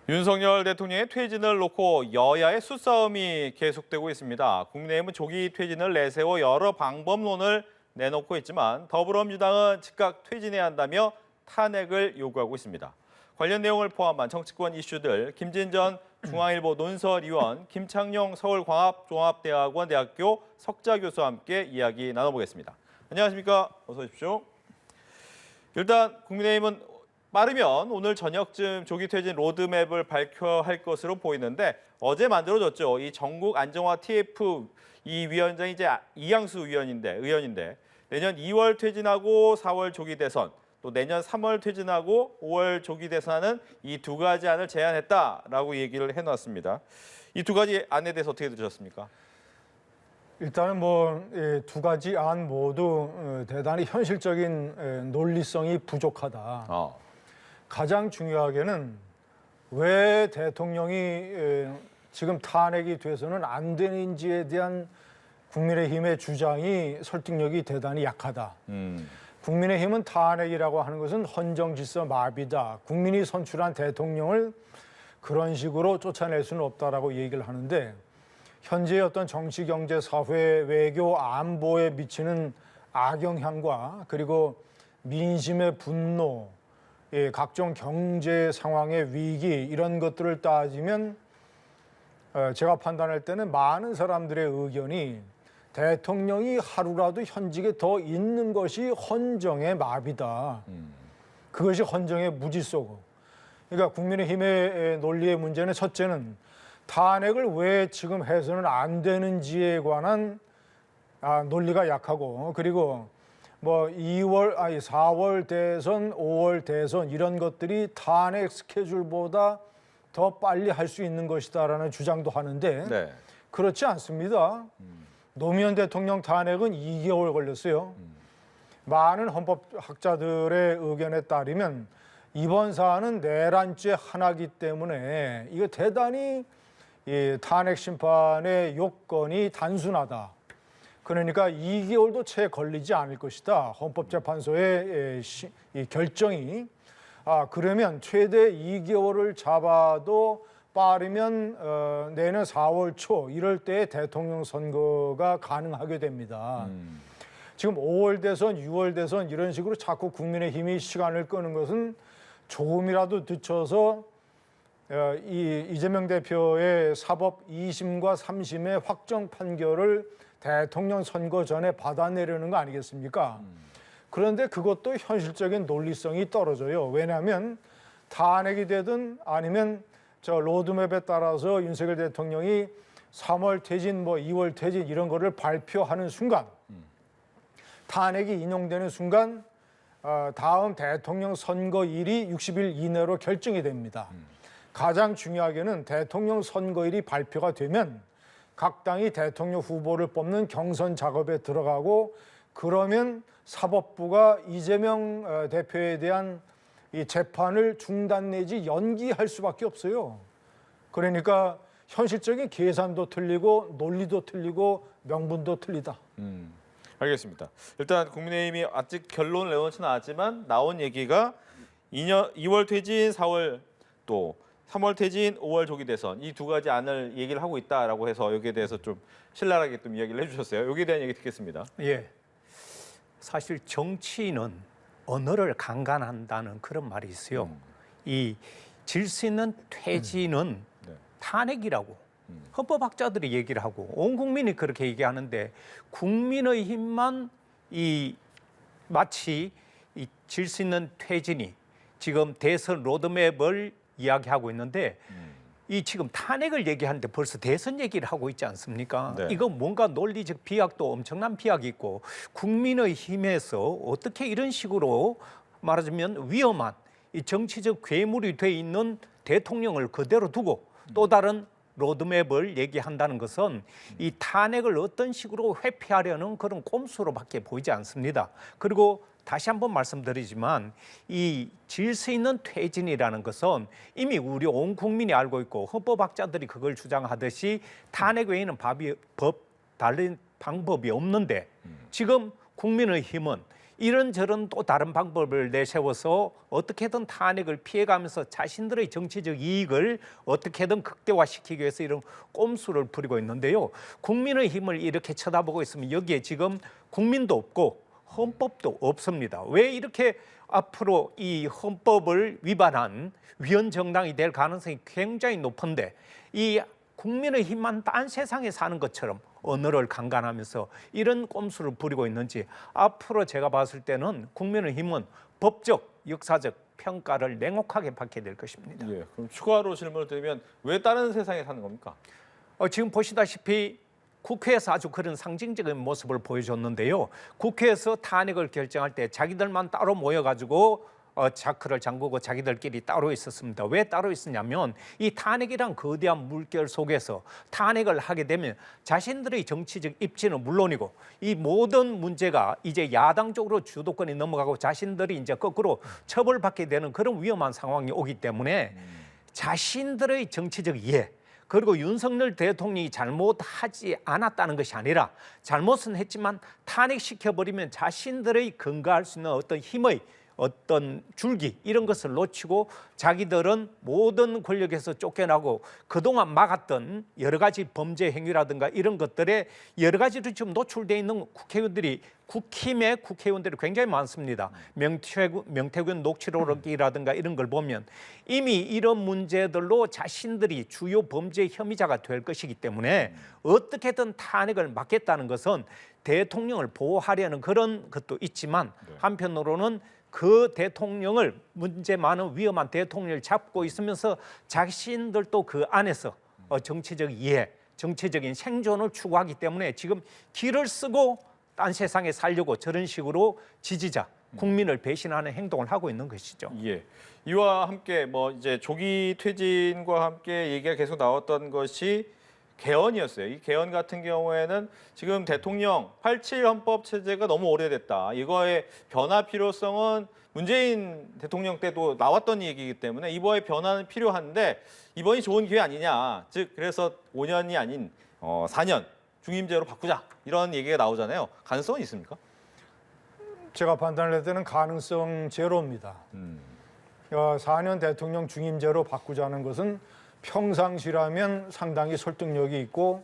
윤석열 대통령의 퇴진을 놓고 여야의 수싸움이 계속되고 있습니다. 국민의힘은 조기 퇴진을 내세워 여러 방법론을 내놓고 있지만 더불어민주당은 즉각 퇴진해야 한다며 탄핵을 요구하고 있습니다. 관련 내용을 포함한 정치권 이슈들 김진 전 중앙일보 논설위원, 김창룡 서울광합종합대학원 대학교 석좌교수와 함께 이야기 나눠보겠습니다. 안녕하십니까? 어서 오십시오. 일단 국민의힘은 빠르면 오늘 저녁쯤 조기 퇴진 로드맵을 발표할 것으로 보이는데 어제 만들어졌죠. 이 전국 안정화 TF 이 위원장이 이제 이양수 의원인데 내년 2월 퇴진하고 4월 조기 대선, 또 내년 3월 퇴진하고 5월 조기 대선하는 이 두 가지 안을 제안했다라고 얘기를 해놨습니다. 이 두 가지 안에 대해서 어떻게 들으셨습니까? 일단은 두 가지 안 모두 대단히 현실적인 논리성이 부족하다. 가장 중요하게는 왜 대통령이 지금 탄핵이 돼서는 안 되는지에 대한 국민의힘의 주장이 설득력이 대단히 약하다. 국민의힘은 탄핵이라고 하는 것은 헌정질서 마비다. 국민이 선출한 대통령을 그런 식으로 쫓아낼 수는 없다라고 얘기를 하는데 현재의 어떤 정치, 경제, 사회, 외교, 안보에 미치는 악영향과 그리고 민심의 분노, 각종 경제 상황의 위기 이런 것들을 따지면 제가 판단할 때는 많은 사람들의 의견이 대통령이 하루라도 현직에 더 있는 것이 헌정의 마비다. 그것이 헌정의 무질서고. 그러니까 국민의힘의 논리의 문제는 첫째는 탄핵을 왜 지금 해서는 안 되는지에 관한 논리가 약하고 그리고 4월 대선, 5월 대선 이런 것들이 탄핵 스케줄보다 더 빨리 할 수 있는 것이다라는 주장도 하는데 네. 그렇지 않습니다. 노무현 대통령 탄핵은 2개월 걸렸어요. 많은 헌법학자들의 의견에 따르면 이번 사안은 내란죄 하나이기 때문에 이거 대단히 탄핵 심판의 요건이 단순하다. 그러니까 2개월도 채 걸리지 않을 것이다. 헌법재판소의 이 결정이. 그러면 최대 2개월을 잡아도 빠르면 내년 4월 초 이럴 때 대통령 선거가 가능하게 됩니다. 지금 5월 대선, 6월 대선 이런 식으로 자꾸 국민의힘이 시간을 끄는 것은 조금이라도 늦춰서 이재명 대표의 사법 2심과 3심의 확정 판결을 대통령 선거 전에 받아내려는 거 아니겠습니까? 그런데 그것도 현실적인 논리성이 떨어져요. 왜냐하면 탄핵이 되든 아니면 저 로드맵에 따라서 윤석열 대통령이 3월 퇴진, 2월 퇴진 이런 거를 발표하는 순간 탄핵이 인용되는 순간 다음 대통령 선거일이 60일 이내로 결정이 됩니다. 가장 중요하게는 대통령 선거일이 발표가 되면 각 당이 대통령 후보를 뽑는 경선 작업에 들어가고 그러면 사법부가 이재명 대표에 대한 이 재판을 중단 내지 연기할 수밖에 없어요. 그러니까 현실적인 계산도 틀리고 논리도 틀리고 명분도 틀리다. 알겠습니다. 일단 국민의힘이 아직 결론을 내놓지는 않았지만 나온 얘기가 2월 퇴진, 4월 또 3월 퇴진, 5월 조기 대선 이 두 가지 안을 얘기를 하고 있다라고 해서 여기에 대해서 좀 신랄하게 좀 이야기를 해주셨어요. 여기에 대한 얘기 듣겠습니다. 예, 사실 정치인은 언어를 강간한다는 그런 말이 있어요. 이 질서 있는 퇴진은 탄핵이라고 헌법학자들이 얘기를 하고 온 국민이 그렇게 얘기하는데 국민의힘만 마치 이 질서 있는 퇴진이 지금 대선 로드맵을 이야기하고 있는데 이 지금 탄핵을 얘기하는데 벌써 대선 얘기를 하고 있지 않습니까? 네. 이거 뭔가 논리적 비약도 엄청난 비약이 있고 국민의힘에서 어떻게 이런 식으로 말하자면 위험한 이 정치적 괴물이 돼 있는 대통령을 그대로 두고 또 다른 로드맵을 얘기한다는 것은 이 탄핵을 어떤 식으로 회피하려는 그런 꼼수로밖에 보이지 않습니다. 그리고 다시 한번 말씀드리지만 이 질서 있는 퇴진이라는 것은 이미 우리 온 국민이 알고 있고 헌법학자들이 그걸 주장하듯이 탄핵 외에는 다른 방법이 없는데 지금 국민의힘은 이런저런 또 다른 방법을 내세워서 어떻게든 탄핵을 피해가면서 자신들의 정치적 이익을 어떻게든 극대화시키기 위해서 이런 꼼수를 부리고 있는데요. 국민의힘을 이렇게 쳐다보고 있으면 여기에 지금 국민도 없고 헌법도 없습니다. 왜 이렇게 앞으로 이 헌법을 위반한 위헌정당이 될 가능성이 굉장히 높은데 이 국민의힘만 딴 세상에 사는 것처럼 언어를 강간하면서 이런 꼼수를 부리고 있는지 앞으로 제가 봤을 때는 국민의힘은 법적, 역사적 평가를 냉혹하게 받게 될 것입니다. 예, 그럼 추가로 질문을 드리면 왜 다른 세상에 사는 겁니까? 지금 보시다시피 국회에서 아주 그런 상징적인 모습을 보여줬는데요. 국회에서 탄핵을 결정할 때 자기들만 따로 모여가지고 자크를 잠그고 자기들끼리 따로 있었습니다. 왜 따로 있었냐면 이 탄핵이란 거대한 물결 속에서 탄핵을 하게 되면 자신들의 정치적 입지는 물론이고 이 모든 문제가 이제 야당 쪽으로 주도권이 넘어가고 자신들이 이제 거꾸로 처벌받게 되는 그런 위험한 상황이 오기 때문에 자신들의 정치적 이해 그리고 윤석열 대통령이 잘못하지 않았다는 것이 아니라 잘못은 했지만 탄핵시켜버리면 자신들의 근거할 수 있는 어떤 힘의 어떤 줄기 이런 것을 놓치고 자기들은 모든 권력에서 쫓겨나고 그동안 막았던 여러 가지 범죄 행위라든가 이런 것들에 여러 가지로 지금 노출되어 있는 국회의원들이 국힘의 국회의원들이 굉장히 많습니다. 명태균 녹취록이라든가 이런 걸 보면 이미 이런 문제들로 자신들이 주요 범죄 혐의자가 될 것이기 때문에 어떻게든 탄핵을 막겠다는 것은 대통령을 보호하려는 그런 것도 있지만 한편으로는 그 대통령을 문제 많은 위험한 대통령을 잡고 있으면서 자신들도 그 안에서 정치적 이해, 정치적인 생존을 추구하기 때문에 지금 길을 쓰고 딴 세상에 살려고 저런 식으로 지지자, 국민을 배신하는 행동을 하고 있는 것이죠. 예. 이와 함께 뭐 이제 조기 퇴진과 함께 얘기가 계속 나왔던 것이 개헌이었어요. 이 개헌 같은 경우에는 지금 대통령 87 헌법 체제가 너무 오래됐다. 이거의 변화 필요성은 문재인 대통령 때도 나왔던 얘기이기 때문에 이번에 변화는 필요한데 이번이 좋은 기회 아니냐. 즉 그래서 5년이 아닌 4년 중임제로 바꾸자. 이런 얘기가 나오잖아요. 가능성은 있습니까? 제가 판단을 할 때는 가능성 제로입니다. 4년 대통령 중임제로 바꾸자는 것은 평상시라면 상당히 설득력이 있고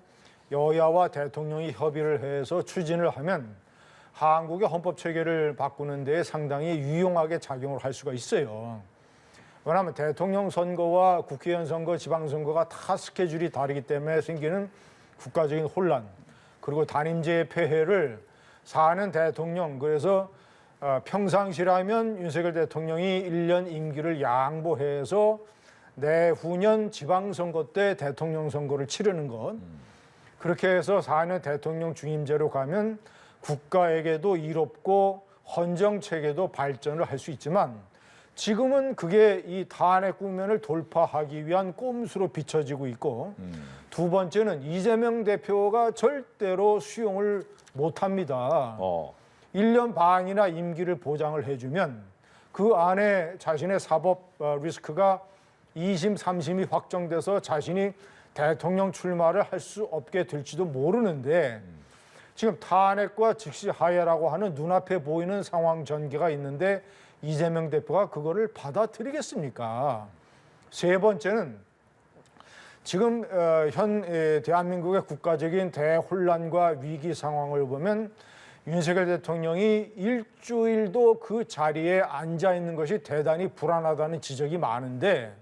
여야와 대통령이 협의를 해서 추진을 하면 한국의 헌법 체계를 바꾸는 데 상당히 유용하게 작용을 할 수가 있어요. 왜냐하면 대통령 선거와 국회의원 선거, 지방선거가 다 스케줄이 다르기 때문에 생기는 국가적인 혼란 그리고 단임제의 폐해를 4년 대통령 그래서 평상시라면 윤석열 대통령이 1년 임기를 양보해서 내후년 지방선거 때 대통령 선거를 치르는 것 그렇게 해서 4년 대통령 중임제로 가면 국가에게도 이롭고 헌정체계도 발전을 할 수 있지만 지금은 그게 이 탄핵 국면을 돌파하기 위한 꼼수로 비춰지고 있고 두 번째는 이재명 대표가 절대로 수용을 못합니다. 1년 반이나 임기를 보장을 해주면 그 안에 자신의 사법 리스크가 2심, 3심이 확정돼서 자신이 대통령 출마를 할 수 없게 될지도 모르는데 지금 탄핵과 즉시 하야라고 하는 눈앞에 보이는 상황 전개가 있는데 이재명 대표가 그거를 받아들이겠습니까? 세 번째는 지금 현 대한민국의 국가적인 대혼란과 위기 상황을 보면 윤석열 대통령이 일주일도 그 자리에 앉아 있는 것이 대단히 불안하다는 지적이 많은데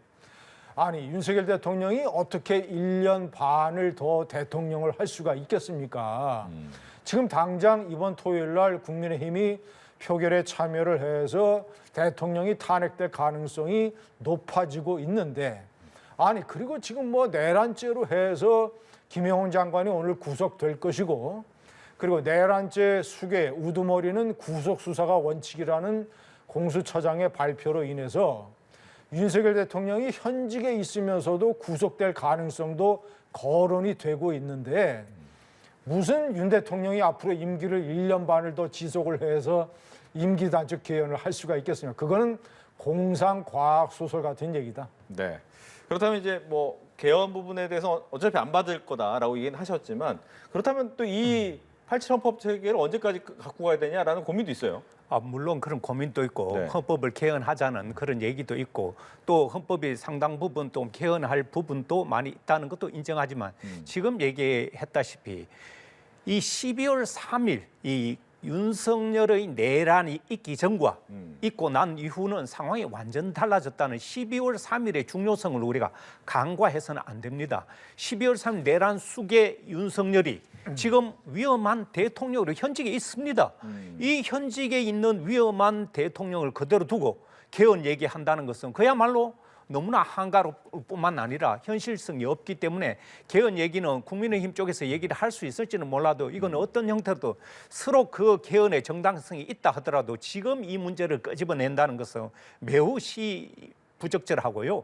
아니 윤석열 대통령이 어떻게 1년 반을 더 대통령을 할 수가 있겠습니까? 지금 당장 이번 토요일 날 국민의힘이 표결에 참여를 해서 대통령이 탄핵될 가능성이 높아지고 있는데 아니 그리고 지금 뭐 내란죄로 해서 김영훈 장관이 오늘 구속될 것이고 그리고 내란죄 수괴 우두머리는 구속 수사가 원칙이라는 공수처장의 발표로 인해서 윤석열 대통령이 현직에 있으면서도 구속될 가능성도 거론이 되고 있는데 무슨 윤 대통령이 앞으로 임기를 1년 반을 더 지속을 해서 임기 단축 개헌을 할 수가 있겠습니까? 그거는 공상 과학 소설 같은 얘기다. 네. 그렇다면 이제 뭐 개헌 부분에 대해서 어차피 안 받을 거다라고 얘기는 하셨지만 그렇다면 또 이 87 헌법 체계를 언제까지 갖고 가야 되냐라는 고민도 있어요. 물론 그런 고민도 있고 네. 헌법을 개헌하자는 그런 얘기도 있고 또 헌법이 상당 부분 또 개헌할 부분도 많이 있다는 것도 인정하지만 지금 얘기했다시피 이 12월 3일 이 윤석열의 내란이 있기 전과 있고 난 이후는 상황이 완전 달라졌다는 12월 3일의 중요성을 우리가 간과해서는 안 됩니다. 12월 3일 내란 숙의 윤석열이 지금 위험한 대통령으로 현직에 있습니다. 이 현직에 있는 위험한 대통령을 그대로 두고 개헌 얘기한다는 것은 그야말로 너무나 한가로울 뿐만 아니라 현실성이 없기 때문에 개헌 얘기는 국민의힘 쪽에서 얘기를 할 수 있을지는 몰라도 이건 어떤 형태로도 서로 그 개헌의 정당성이 있다 하더라도 지금 이 문제를 끄집어낸다는 것은 매우 부적절하고요.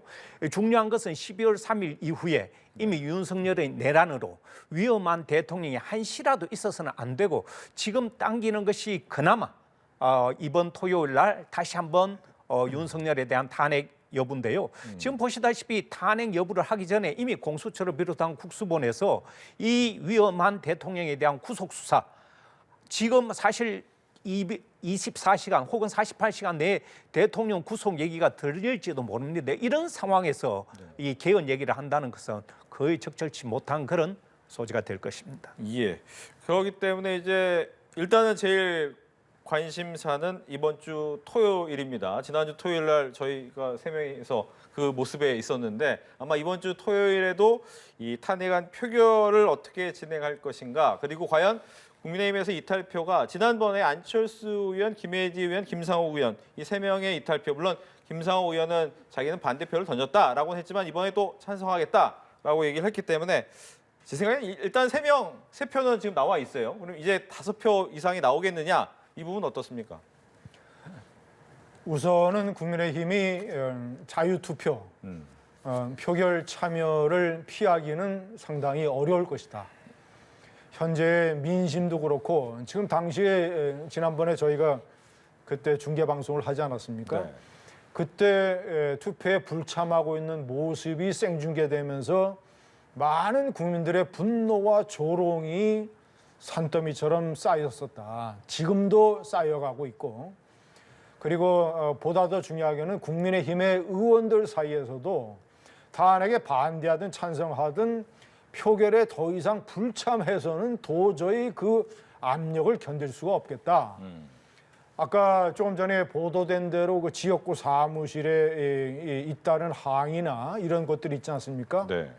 중요한 것은 12월 3일 이후에 이미 윤석열의 내란으로 위험한 대통령이 한시라도 있어서는 안 되고 지금 당기는 것이 그나마 이번 토요일 날 다시 한번 윤석열에 대한 탄핵 여부인데요. 지금 보시다시피 탄핵 여부를 하기 전에 이미 공수처를 비롯한 국수본에서 이 위험한 대통령에 대한 구속 수사 지금 사실 24시간 혹은 48시간 내에 대통령 구속 얘기가 들릴지도 모릅니다. 이런 상황에서 이 개헌 얘기를 한다는 것은 거의 적절치 못한 그런 소지가 될 것입니다. 예. 그렇기 때문에 이제 일단은 제일 관심사는 이번 주 토요일입니다. 지난주 토요일 날 저희가 세 명이서 그 모습에 있었는데 아마 이번 주 토요일에도 이 탄핵안 표결을 어떻게 진행할 것인가 그리고 과연 국민의힘에서 이탈표가 지난번에 안철수 의원, 김혜지 의원, 김상호 의원 이 세 명의 이탈표 물론 김상호 의원은 자기는 반대표를 던졌다라고 했지만 이번에 또 찬성하겠다라고 얘기를 했기 때문에 제 생각엔 일단 세 표는 지금 나와 있어요. 그럼 이제 5표 이상이 나오겠느냐? 이 부분 어떻습니까? 우선은 국민의힘이 자유투표, 표결 참여를 피하기는 상당히 어려울 것이다. 현재 민심도 그렇고 지금 당시에 지난번에 저희가 그때 중계방송을 하지 않았습니까? 네. 그때 투표에 불참하고 있는 모습이 생중계되면서 많은 국민들의 분노와 조롱이 산더미처럼 쌓였었다. 지금도 쌓여가고 있고 그리고 보다 더 중요하게는 국민의힘의 의원들 사이에서도 탄핵에 반대하든 찬성하든 표결에 더 이상 불참해서는 도저히 그 압력을 견딜 수가 없겠다. 아까 조금 전에 보도된 대로 그 지역구 사무실에 잇따른 항의나 이런 것들이 있지 않습니까? 네.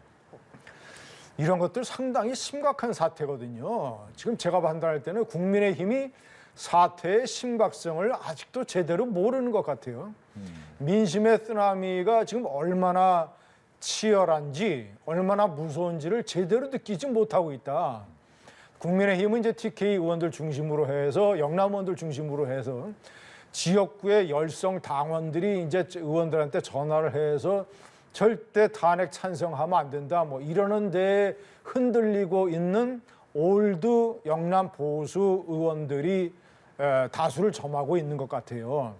이런 것들 상당히 심각한 사태거든요. 지금 제가 판단할 때는 국민의힘이 사태의 심각성을 아직도 제대로 모르는 것 같아요. 민심의 쓰나미가 지금 얼마나 치열한지, 얼마나 무서운지를 제대로 느끼지 못하고 있다. 국민의힘은 이제 TK 의원들 중심으로 해서 영남 의원들 중심으로 해서 지역구의 열성 당원들이 이제 의원들한테 전화를 해서 절대 탄핵 찬성하면 안 된다. 뭐 이러는데 흔들리고 있는 올드 영남 보수 의원들이 다수를 점하고 있는 것 같아요.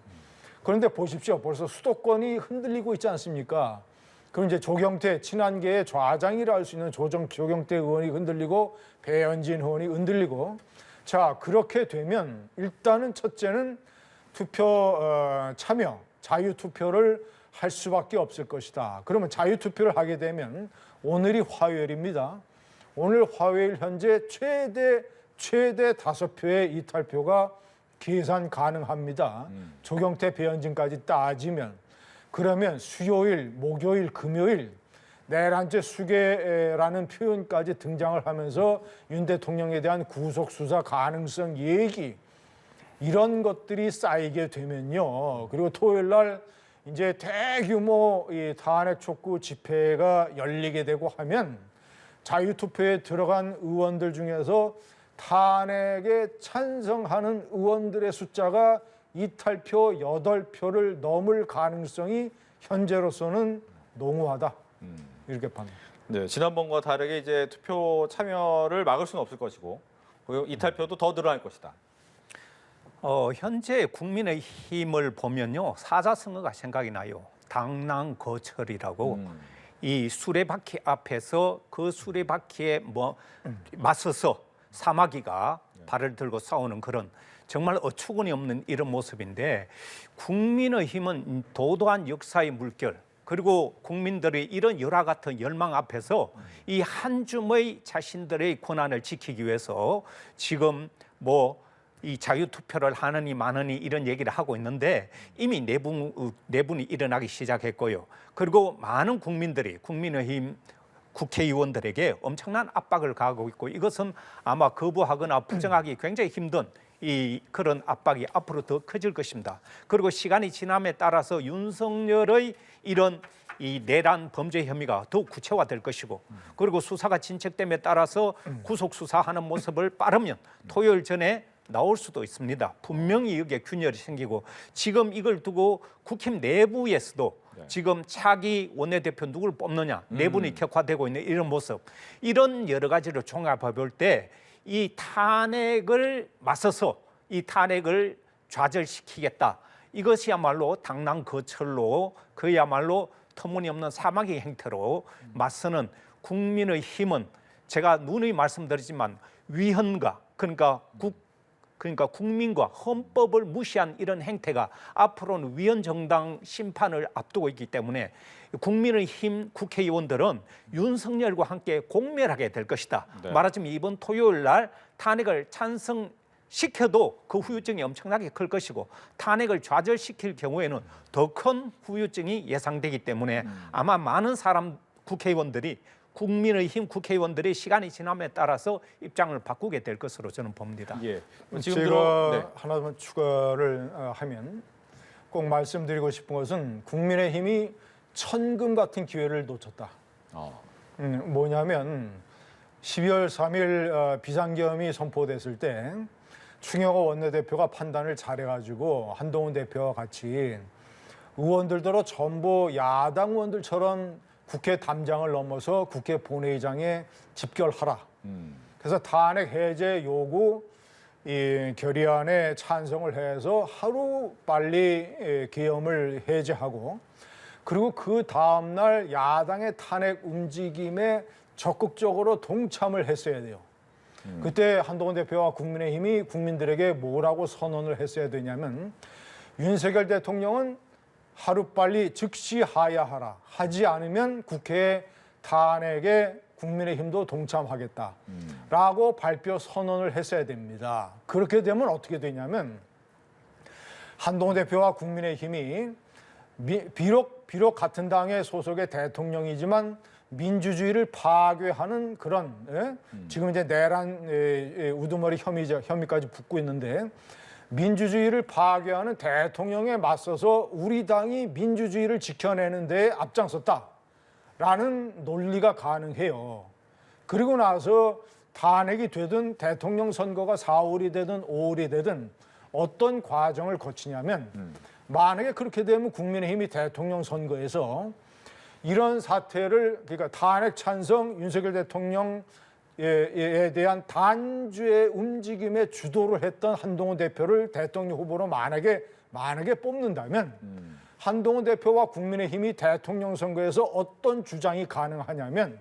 그런데 보십시오. 벌써 수도권이 흔들리고 있지 않습니까? 그럼 이제 조경태 친한계의 좌장이라 할 수 있는 조경태 의원이 흔들리고 배현진 의원이 흔들리고 자 그렇게 되면 일단은 첫째는 투표 참여 자유투표를 할 수밖에 없을 것이다. 그러면 자유투표를 하게 되면 오늘이 화요일입니다. 오늘 화요일 현재 최대 5표의 이탈표가 계산 가능합니다. 조경태 배현진까지 따지면 그러면 수요일, 목요일, 금요일 내란죄 수괴라는 표현까지 등장을 하면서 윤 대통령에 대한 구속수사 가능성 얘기 이런 것들이 쌓이게 되면요. 그리고 토요일 날 이제 대규모 이 탄핵 촉구 집회가 열리게 되고 하면 자유투표에 들어간 의원들 중에서 탄핵에 찬성하는 의원들의 숫자가 이탈표 8표를 넘을 가능성이 현재로서는 농후하다. 이렇게 봅니다. 네, 지난번과 다르게 이제 투표 참여를 막을 수는 없을 것이고 그리고 이탈표도 더 늘어날 것이다. 현재 국민의힘을 보면요. 사자성어가 생각이 나요. 당랑거철이라고 이 수레바퀴 앞에서 그 수레바퀴에 맞서서 사마귀가 발을 들고 싸우는 그런 정말 어처구니 없는 이런 모습인데 국민의힘은 도도한 역사의 물결 그리고 국민들의 이런 열화 같은 열망 앞에서 이 한 줌의 자신들의 권한을 지키기 위해서 지금 뭐 이 자유투표를 하느니 마느니 이런 얘기를 하고 있는데 이미 내분이 일어나기 시작했고요. 그리고 많은 국민들이 국민의힘 국회의원들에게 엄청난 압박을 가하고 있고 이것은 아마 거부하거나 부정하기 굉장히 힘든 이 그런 압박이 앞으로 더 커질 것입니다. 그리고 시간이 지남에 따라서 윤석열의 이런 이 내란 범죄 혐의가 더욱 구체화될 것이고 그리고 수사가 진척됨에 따라서 구속 수사하는 모습을 빠르면 토요일 전에 나올 수도 있습니다. 분명히 여기에 균열이 생기고 지금 이걸 두고 국힘 내부에서도 지금 차기 원내대표 누굴 뽑느냐 내분이 격화되고 있는 이런 모습 이런 여러 가지를 종합해 볼 때 이 탄핵을 맞서서 이 탄핵을 좌절시키겠다. 이것이야말로 당랑거철로 그야말로 터무니없는 사마귀 행태로 맞서는 국민의 힘은 제가 누누이 말씀드리지만 위헌과 그러니까 국민과 헌법을 무시한 이런 행태가 앞으로는 위헌정당 심판을 앞두고 있기 때문에 국민의힘 국회의원들은 윤석열과 함께 공멸하게 될 것이다. 네. 말하자면 이번 토요일 날 탄핵을 찬성시켜도 그 후유증이 엄청나게 클 것이고 탄핵을 좌절시킬 경우에는 더 큰 후유증이 예상되기 때문에 아마 많은 국회의원들이 국민의힘 국회의원들의 시간이 지남에 따라서 입장을 바꾸게 될 것으로 저는 봅니다. 예. 제가 하나만 추가를 하면 꼭 말씀드리고 싶은 것은 국민의힘이 천금 같은 기회를 놓쳤다. 뭐냐면 12월 3일 비상계엄이 선포됐을 때 충영호 원내대표가 판단을 잘해가지고 한동훈 대표와 같이 의원들더러 전부 야당 의원들처럼 국회 담장을 넘어서 국회 본회의장에 집결하라. 그래서 탄핵 해제 요구 결의안에 찬성을 해서 하루 빨리 계엄을 해제하고 그리고 그 다음 날 야당의 탄핵 움직임에 적극적으로 동참을 했어야 돼요. 그때 한동훈 대표와 국민의힘이 국민들에게 뭐라고 선언을 했어야 되냐면 윤석열 대통령은 하루빨리 즉시 하야하라. 하지 않으면 국회 탄핵에 국민의힘도 동참하겠다라고 발표 선언을 했어야 됩니다. 그렇게 되면 어떻게 되냐면 한동훈 대표와 국민의힘이 비록 같은 당의 소속의 대통령이지만 민주주의를 파괴하는 그런 지금 이제 내란 우두머리 혐의까지 붙고 있는데 민주주의를 파괴하는 대통령에 맞서서 우리 당이 민주주의를 지켜내는 데 앞장섰다라는 논리가 가능해요. 그리고 나서 탄핵이 되든 대통령 선거가 4월이 되든 5월이 되든 어떤 과정을 거치냐면 만약에 그렇게 되면 국민의힘이 대통령 선거에서 이런 사태를 그러니까 탄핵 찬성 윤석열 대통령에 대한 단주의 움직임에 주도를 했던 한동훈 대표를 대통령 후보로 만약에 뽑는다면 한동훈 대표와 국민의힘이 대통령 선거에서 어떤 주장이 가능하냐면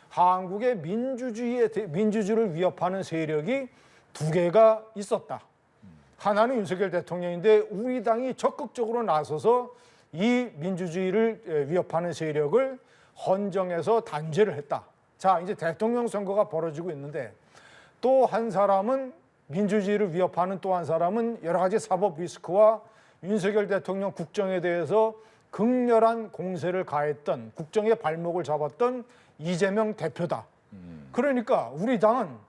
한국의 민주주의를 위협하는 세력이 두 개가 있었다. 하나는 윤석열 대통령인데 우리 당이 적극적으로 나서서 이 민주주의를 위협하는 세력을 헌정해서 단죄를 했다. 자, 이제 대통령 선거가 벌어지고 있는데 또 한 사람은 민주주의를 위협하는 또 한 사람은 여러 가지 사법 리스크와 윤석열 대통령 국정에 대해서 극렬한 공세를 가했던 국정의 발목을 잡았던 이재명 대표다. 그러니까 우리 당은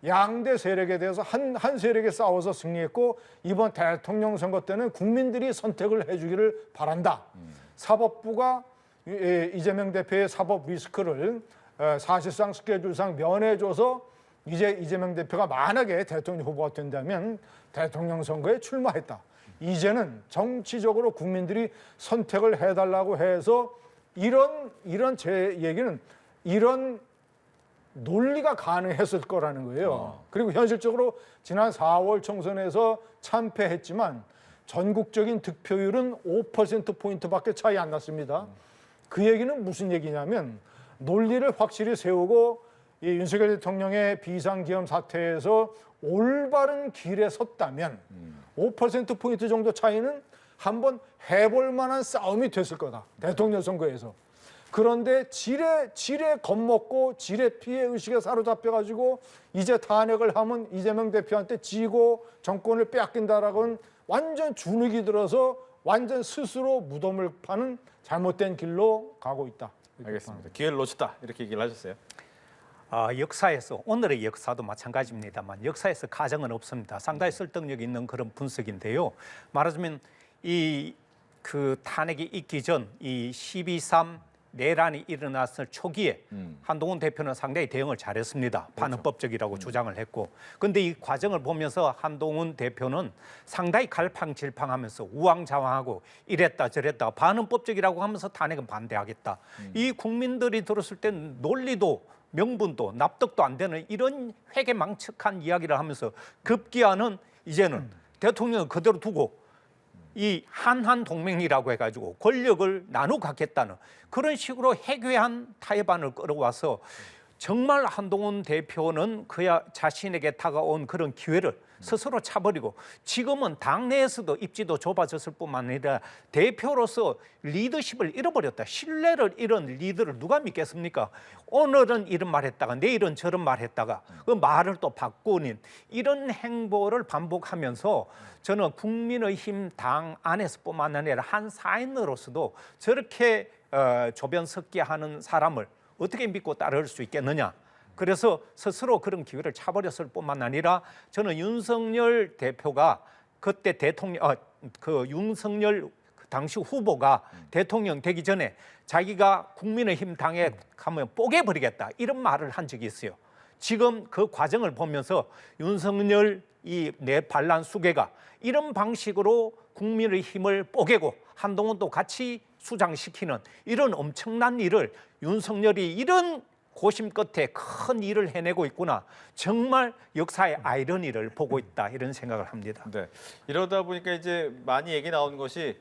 양대 세력에 대해서 한 세력에 싸워서 승리했고 이번 대통령 선거 때는 국민들이 선택을 해주기를 바란다. 사법부가 이재명 대표의 사법 리스크를 사실상 스케줄상 면해줘서 이제 이재명 대표가 만약에 대통령 후보가 된다면 대통령 선거에 출마했다. 이제는 정치적으로 국민들이 선택을 해달라고 해서 이런 제 얘기는 이런 논리가 가능했을 거라는 거예요. 그리고 현실적으로 지난 4월 총선에서 참패했지만 전국적인 득표율은 5%포인트밖에 차이 안 났습니다. 그 얘기는 무슨 얘기냐면 논리를 확실히 세우고 이 윤석열 대통령의 비상기염 사태에서 올바른 길에 섰다면 5%포인트 정도 차이는 한번 해볼 만한 싸움이 됐을 거다. 대통령 선거에서. 그런데 지레 겁먹고 지레 피해 의식에 사로잡혀가지고 이제 탄핵을 하면 이재명 대표한테 지고 정권을 빼앗긴다라고는 완전 주눅이 들어서 완전 스스로 무덤을 파는 잘못된 길로 가고 있다. 알겠습니다. 기회를 놓쳤다 이렇게 얘기를 하셨어요. 역사에서 오늘의 역사도 마찬가지입니다만 역사에서 가정은 없습니다. 상당히 설득력 있는 그런 분석인데요. 말하자면 그 탄핵이 있기 전 이 12.3 내란이 일어났을 초기에 한동훈 대표는 상당히 대응을 잘했습니다. 반헌법적이라고 주장을 했고, 그런데 이 과정을 보면서 한동훈 대표는 상당히 갈팡질팡하면서 우왕좌왕하고 이랬다 저랬다 반헌법적이라고 하면서 탄핵은 반대하겠다. 이 국민들이 들었을 땐 논리도 명분도 납득도 안 되는 이런 회개망측한 이야기를 하면서 급기야는 이제는 대통령을 그대로 두고 이 한한 동맹이라고 해가지고 권력을 나눠 갖겠다는 그런 식으로 해괴한 타협안을 끌어와서 정말 한동훈 대표는 그야 자신에게 다가온 그런 기회를 스스로 차버리고 지금은 당내에서도 입지도 좁아졌을 뿐만 아니라 대표로서 리더십을 잃어버렸다. 신뢰를 잃은 리더를 누가 믿겠습니까? 오늘은 이런 말 했다가 내일은 저런 말 했다가 그 말을 또 바꾸는 이런 행보를 반복하면서 저는 국민의힘 당 안에서뿐만 아니라 한 사인으로서도 저렇게 조변석기 하는 사람을 어떻게 믿고 따를 수 있겠느냐. 그래서 스스로 그런 기회를 차버렸을 뿐만 아니라 저는 윤석열 대표가 그때 대통령 윤석열 당시 후보가 대통령 되기 전에 자기가 국민의힘 당에 가면 뽀개버리겠다 이런 말을 한 적이 있어요. 지금 그 과정을 보면서 윤석열 이 내 반란 수괴가 이런 방식으로 국민의힘을 뽀개고 한동훈도 같이 수장시키는 이런 엄청난 일을 윤석열이 이런 고심 끝에 큰 일을 해내고 있구나. 정말 역사의 아이러니를 보고 있다 이런 생각을 합니다. 네. 이러다 보니까 이제 많이 얘기 나오는 것이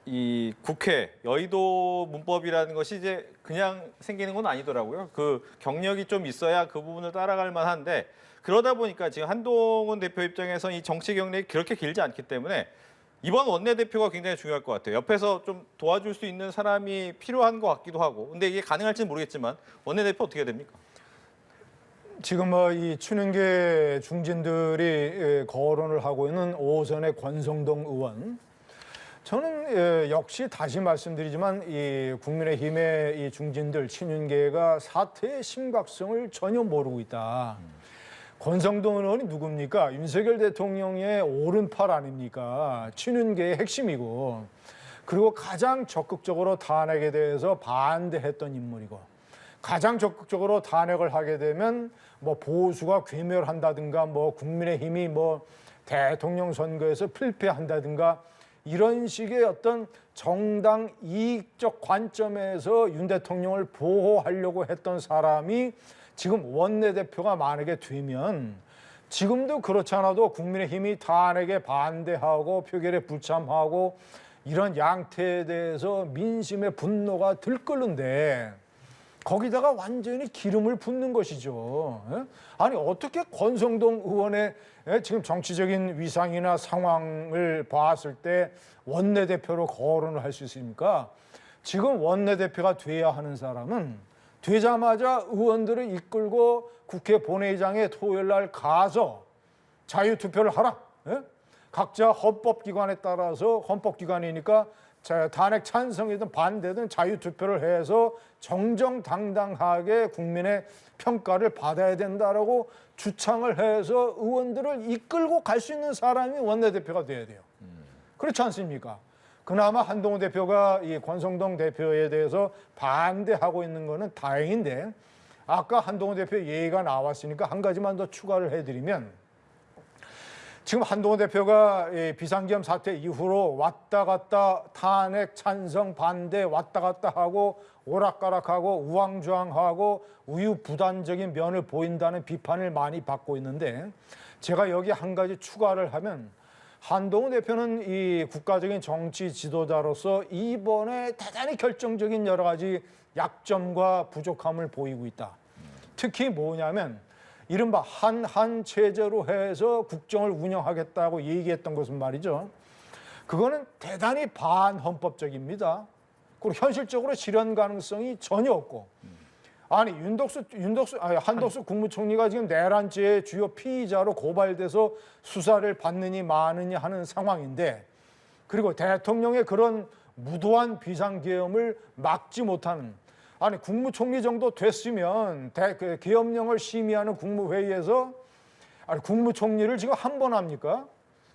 이 국회 여의도 문법이라는 것이 이제 그냥 생기는 건 아니더라고요. 그 경력이 좀 있어야 그 부분을 따라갈 만한데 그러다 보니까 지금 한동훈 대표 입장에서는 이 정치 경력이 그렇게 길지 않기 때문에 이번 원내대표가 굉장히 중요할 것 같아요. 옆에서 좀 도와줄 수 있는 사람이 필요한 것 같기도 하고. 근데 이게 가능할지는 모르겠지만 원내대표 어떻게 됩니까? 지금 이 친윤계 중진들이 거론을 하고 있는 5선의 권성동 의원. 저는 역시 다시 말씀드리지만 이 국민의힘의 이 중진들 친윤계가 사태의 심각성을 전혀 모르고 있다. 권성동 의원이 누굽니까? 윤석열 대통령의 오른팔 아닙니까? 친윤계의 핵심이고 그리고 가장 적극적으로 탄핵에 대해서 반대했던 인물이고 가장 적극적으로 탄핵을 하게 되면 뭐 보수가 괴멸한다든가 뭐 국민의힘이 뭐 대통령 선거에서 필패한다든가 이런 식의 어떤 정당 이익적 관점에서 윤 대통령을 보호하려고 했던 사람이 지금 원내대표가 만약에 되면 지금도 그렇지 않아도 국민의힘이 탄핵에 반대하고 표결에 불참하고 이런 양태에 대해서 민심의 분노가 들끓는데 거기다가 완전히 기름을 붓는 것이죠. 아니 어떻게 권성동 의원의 지금 정치적인 위상이나 상황을 봤을 때 원내대표로 거론을 할 수 있습니까? 지금 원내대표가 돼야 하는 사람은 되자마자 의원들을 이끌고 국회 본회의장에 토요일 날 가서 자유투표를 하라. 각자 헌법기관에 따라서 헌법기관이니까 탄핵 찬성이든 반대든 자유투표를 해서 정정당당하게 국민의 평가를 받아야 된다라고 주창을 해서 의원들을 이끌고 갈 수 있는 사람이 원내대표가 돼야 돼요. 그렇지 않습니까? 그나마 한동훈 대표가 이 권성동 대표에 대해서 반대하고 있는 거는 다행인데 아까 한동훈 대표 얘기가 나왔으니까 한 가지만 더 추가를 해드리면 지금 한동훈 대표가 비상기염 사태 이후로 왔다 갔다 탄핵 찬성 반대 왔다 갔다 하고 오락가락하고 우왕좌왕하고 우유부단적인 면을 보인다는 비판을 많이 받고 있는데 제가 여기 한 가지 추가를 하면 한동훈 대표는 이 국가적인 정치 지도자로서 이번에 대단히 결정적인 여러 가지 약점과 부족함을 보이고 있다. 특히 뭐냐면 이른바 한한 체제로 해서 국정을 운영하겠다고 얘기했던 것은 말이죠. 그거는 대단히 반헌법적입니다. 그리고 현실적으로 실현 가능성이 전혀 없고, 아니 한덕수 국무총리가 지금 내란죄의 주요 피의자로 고발돼서 수사를 받느니 마느니 하는 상황인데, 그리고 대통령의 그런 무도한 비상계엄을 막지 못하는, 아니 국무총리 정도 됐으면 그 계엄령을 심의하는 국무회의에서 아니 국무총리를 지금 한 번 합니까?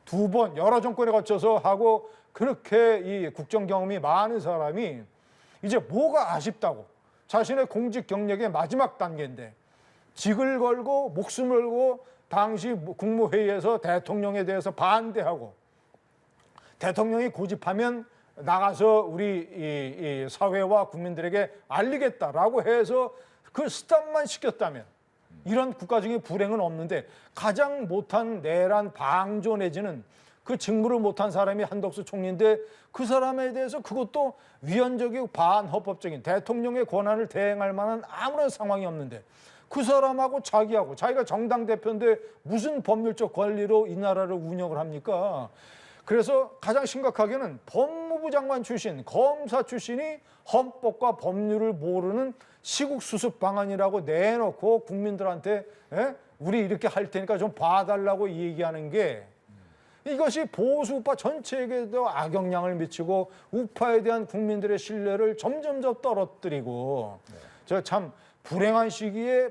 두 번 여러 정권에 거쳐서 하고, 그렇게 이 국정 경험이 많은 사람이 이제 뭐가 아쉽다고, 자신의 공직 경력의 마지막 단계인데 직을 걸고 목숨을 걸고 당시 국무회의에서 대통령에 대해서 반대하고, 대통령이 고집하면 나가서 우리 이 사회와 국민들에게 알리겠다라고 해서 그 스탑만 시켰다면 이런 국가적인 불행은 없는데, 가장 못한 내란 방조 내지는 그 직무를 못한 사람이 한덕수 총리인데, 그 사람에 대해서 그것도 위헌적이고 반헌법적인 대통령의 권한을 대행할 만한 아무런 상황이 없는데, 그 사람하고 자기가 정당 대표인데 무슨 법률적 권리로 이 나라를 운영을 합니까? 그래서 가장 심각하게는 법무부 장관 출신, 검사 출신이 헌법과 법률을 모르는 시국 수습 방안이라고 내놓고 국민들한테 우리 이렇게 할 테니까 좀 봐달라고 얘기하는 게, 이것이 보수 우파 전체에게도 악영향을 미치고 우파에 대한 국민들의 신뢰를 점점점 떨어뜨리고, 저 참 불행한 시기에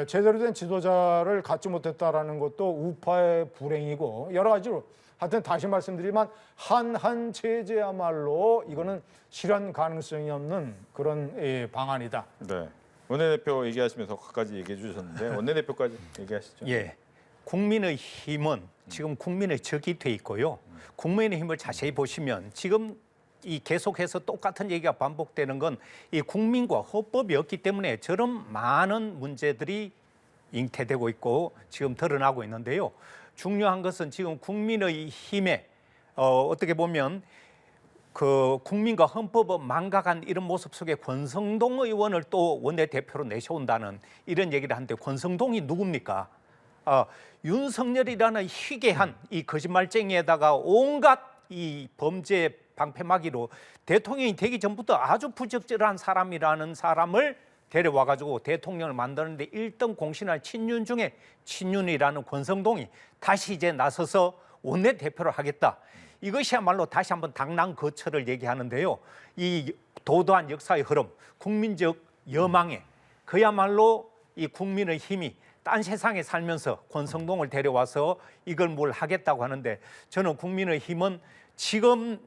제대로 된 지도자를 갖지 못했다라는 것도 우파의 불행이고, 여러 가지로 하여튼 다시 말씀드리면 한한 체제야말로 이거는 실현 가능성이 없는 그런 방안이다. 네. 원내대표 얘기하시면서 끝까지 얘기해 주셨는데 원내대표까지 얘기하시죠. 예. 국민의 힘은 지금 국민의 적이 돼 있고요. 국민의 힘을 자세히 보시면 지금 이 계속해서 똑같은 얘기가 반복되는 건 이 국민과 헌법이 없기 때문에 저런 많은 문제들이 잉태되고 있고 지금 드러나고 있는데요. 중요한 것은 지금 국민의 힘에 어떻게 보면 그 국민과 헌법을 망각한 이런 모습 속에 권성동 의원을 또 원내대표로 내세운다는 이런 얘기를 하는데, 권성동이 누굽니까? 윤석열이라는 희귀한 이 거짓말쟁이에다가 온갖 이 범죄 방패막이로 대통령이 되기 전부터 아주 부적절한 사람이라는 사람을 데려와가지고 대통령을 만드는데 1등 공신할 친윤 중에 친윤이라는 권성동이 다시 이제 나서서 원내대표를 하겠다. 이것이야말로 다시 한번 당랑 거처를 얘기하는데요. 이 도도한 역사의 흐름, 국민적 여망에 그야말로 이 국민의 힘이 딴 세상에 살면서 권성동을 데려와서 이걸 뭘 하겠다고 하는데, 저는 국민의 힘은 지금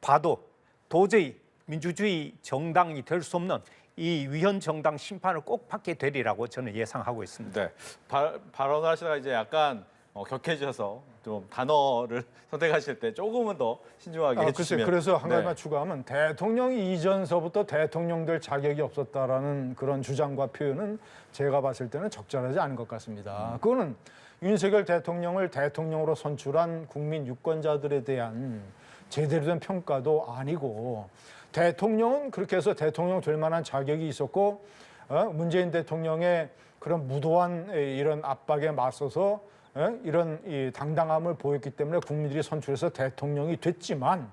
봐도 도저히 민주주의 정당이 될 수 없는 이 위헌 정당 심판을 꼭 받게 되리라고 저는 예상하고 있습니다. 네. 발언하시다가 이제 약간 격해져서 좀 단어를 선택하실 때 조금은 더 신중하게 해주시면. 그래서 한 가지만 네. 추가하면, 대통령이 이전서부터 대통령 될 자격이 없었다라는 그런 주장과 표현은 제가 봤을 때는 적절하지 않은 것 같습니다. 그거는 윤석열 대통령을 대통령으로 선출한 국민 유권자들에 대한 제대로 된 평가도 아니고, 대통령은 그렇게 해서 대통령 될 만한 자격이 있었고, 문재인 대통령의 그런 무도한 이런 압박에 맞서서 이런 이 당당함을 보였기 때문에 국민들이 선출해서 대통령이 됐지만,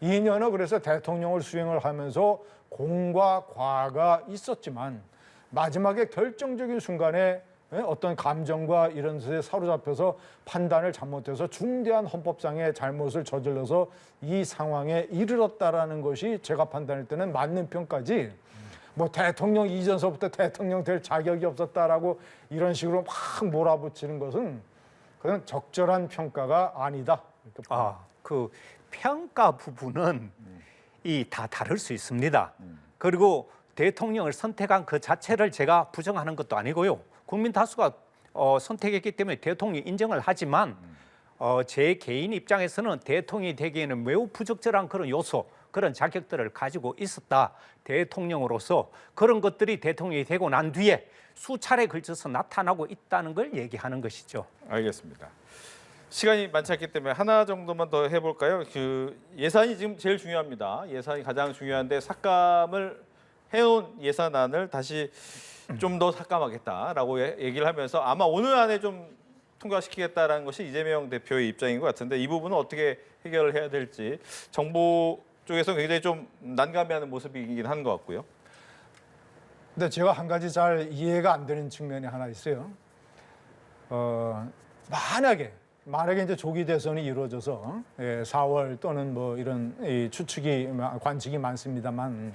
2년을 그래서 대통령을 수행을 하면서 공과 과가 있었지만, 마지막에 결정적인 순간에 어떤 감정과 이런 것에 사로잡혀서 판단을 잘못해서 중대한 헌법상의 잘못을 저질러서 이 상황에 이르렀다라는 것이 제가 판단할 때는 맞는 평가지, 뭐 대통령 이전서부터 대통령 될 자격이 없었다라고 이런 식으로 막 몰아붙이는 것은 그건 적절한 평가가 아니다. 그 평가 부분은 이 다 다를 수 있습니다. 그리고 대통령을 선택한 그 자체를 제가 부정하는 것도 아니고요. 국민 다수가 선택했기 때문에 대통령이 인정을 하지만 제 개인 입장에서는 대통령이 되기에는 매우 부적절한 그런 요소, 그런 자격들을 가지고 있었다. 대통령으로서 그런 것들이 대통령이 되고 난 뒤에 수차례 걸쳐서 나타나고 있다는 걸 얘기하는 것이죠. 알겠습니다. 시간이 많지 않기 때문에 하나 정도만 더 해볼까요? 그 예산이 지금 제일 중요합니다. 예산이 가장 중요한데 삭감을 해놓은 예산안을 다시 좀 더 삭감하겠다라고 얘기를 하면서 아마 오늘 안에 좀 통과시키겠다라는 것이 이재명 대표의 입장인 것 같은데 이 부분은 어떻게 해결을 해야 될지 정부 쪽에서 굉장히 좀 난감해하는 모습이긴 한 것 같고요. 근데 제가 한 가지 잘 이해가 안 되는 측면이 하나 있어요. 만약에 이제 조기 대선이 이루어져서 4월 또는 뭐 이런 관측이 많습니다만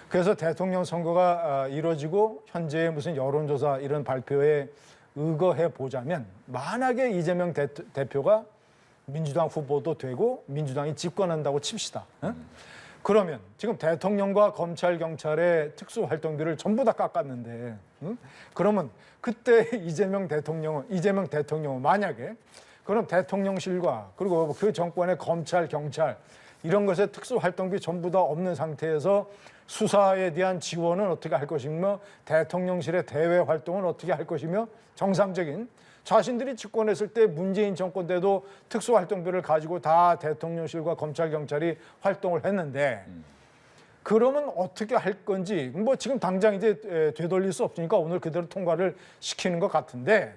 그래서 대통령 선거가 이루어지고 현재의 무슨 여론조사 이런 발표에 의거해 보자면 만약에 이재명 대표가 민주당 후보도 되고 민주당이 집권한다고 칩시다. 그러면 지금 대통령과 검찰, 경찰의 특수활동비를 전부 다 깎았는데 그러면 그때 이재명 대통령은 만약에 그럼 대통령실과 그리고 그 정권의 검찰, 경찰 이런 것에 특수활동비 전부 다 없는 상태에서 수사에 대한 지원은 어떻게 할 것이며 대통령실의 대외 활동은 어떻게 할 것이며 정상적인 자신들이 집권했을 때 문재인 정권 때도 특수활동비를 가지고 다 대통령실과 검찰, 경찰이 활동을 했는데 그러면 어떻게 할 건지 뭐 지금 당장 이제 되돌릴 수 없으니까 오늘 그대로 통과를 시키는 것 같은데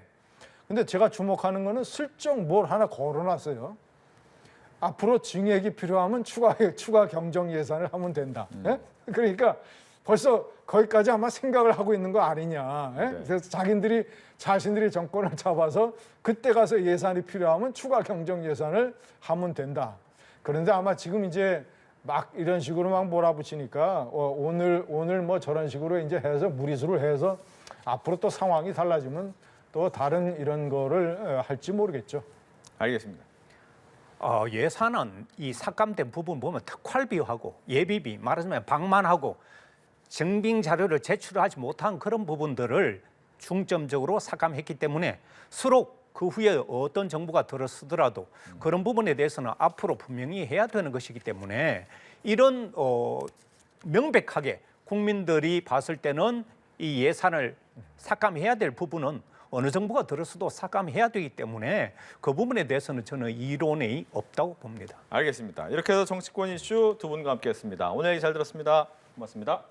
근데 제가 주목하는 거는 슬쩍 뭘 하나 걸어놨어요. 앞으로 증액이 필요하면 추가 경정 예산을 하면 된다. 예? 그러니까 벌써 거기까지 아마 생각을 하고 있는 거 아니냐. 예? 네. 그래서 자신들이 정권을 잡아서 그때 가서 예산이 필요하면 추가 경정 예산을 하면 된다. 그런데 아마 지금 이제 막 이런 식으로 막 몰아붙이니까 오늘 뭐 저런 식으로 이제 해서 무리수를 해서 앞으로 또 상황이 달라지면 또 다른 이런 거를 할지 모르겠죠. 알겠습니다. 예산은 이 삭감된 부분 보면 특활비하고 예비비, 말하자면 방만하고 증빙 자료를 제출하지 못한 그런 부분들을 중점적으로 삭감했기 때문에 수록 그 후에 어떤 정부가 들어서더라도 그런 부분에 대해서는 앞으로 분명히 해야 되는 것이기 때문에 이런 명백하게 국민들이 봤을 때는 이 예산을 삭감해야 될 부분은 어느 정부가 들어서도 삭감해야 되기 때문에 그 부분에 대해서는 저는 이론이 없다고 봅니다. 알겠습니다. 이렇게 해서 정치권 이슈 두 분과 함께했습니다. 오늘 얘기 잘 들었습니다. 고맙습니다.